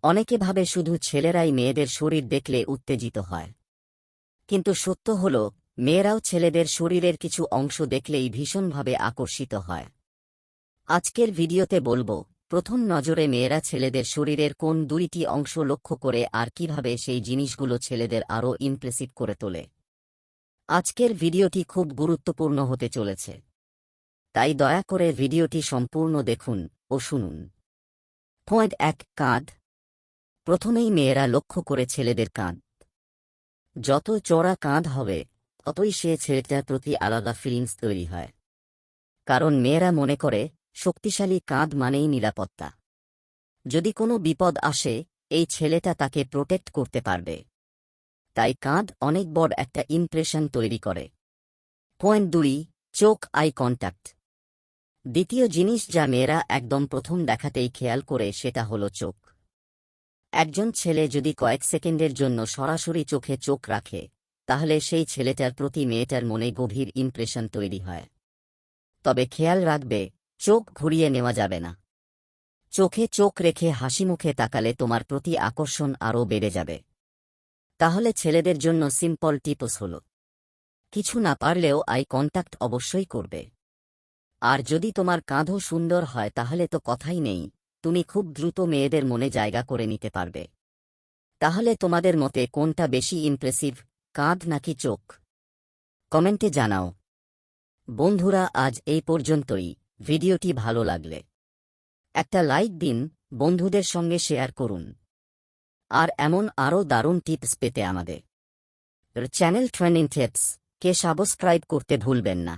অনেকে ভাবে শুধু ছেলেরাই মেয়েদের শরীর দেখলে উত্তেজিত হয়, কিন্তু সত্য হল মেয়েরাও ছেলেদের শরীরের কিছু অংশ দেখলেই ভীষণভাবে আকর্ষিত হয়। আজকের ভিডিওতে বলবো, প্রথম নজরে মেয়েরা ছেলেদের শরীরের কোন দুইটি অংশ লক্ষ্য করে আর কিভাবে সেই জিনিসগুলো ছেলেদের আরও ইমপ্রেসিভ করে তোলে। আজকের ভিডিওটি খুব গুরুত্বপূর্ণ হতে চলেছে, তাই দয়া করে ভিডিওটি সম্পূর্ণ দেখুন ও শুনুন। পয়েন্ট 1, কাঁধ। প্রথমেই মেয়েরা লক্ষ্য করে ছেলেদের কাঁধ। যত চওড়া কাঁধ হবে ততই সে ছেলেটার প্রতি আলাদা ফিলিংস তৈরি হয়, কারণ মেয়েরা মনে করে শক্তিশালী কাঁধ মানেই নিরাপত্তা। যদি কোনো বিপদ আসে এই ছেলেটা তাকে প্রোটেক্ট করতে পারবে, তাই কাঁধ অনেক বড় একটা ইমপ্রেশন তৈরি করে। পয়েন্ট 2, চোখ, আই কন্ট্যাক্ট। দ্বিতীয় জিনিস যা মেয়েরা একদম প্রথম দেখাতেই খেয়াল করে সেটা হলো চোখ। একজন ছেলে যদি কয়েক সেকেন্ডের জন্য সরাসরি চোখে চোখ রাখে, তাহলে সেই ছেলেটার প্রতি মেয়েটার মনে গভীর ইমপ্রেশন তৈরি হয়। তবে খেয়াল রাখবে, চোখ ঘুরিয়ে নেওয়া যাবে না। চোখে চোখ রেখে হাসিমুখে তাকালে তোমার প্রতি আকর্ষণ আরও বেড়ে যাবে। তাহলে ছেলেদের জন্য সিম্পল টিপস হল, কিছু না পারলেও আই কন্ট্যাক্ট অবশ্যই করবে। আর যদি তোমার কাঁধও সুন্দর হয় তাহলে তো কথাই নেই, তুমি খুব দ্রুত মেয়েদের মনে জায়গা করে নিতে পারবে। তাহলে তোমাদের মতে কোনটা বেশি ইমপ্রেসিভ, কাঁধ নাকি চোখ? কমেন্টে জানাও। বন্ধুরা, আজ এই পর্যন্তই। ভিডিওটি ভালো লাগলে একটা লাইক দিন, বন্ধুদের সঙ্গে শেয়ার করুন। আর এমন আরও দারুণ টিপস পেতে আমাদের চ্যানেল ট্রেন্ডিং টিপস কে সাবস্ক্রাইব করতে ভুলবেন না।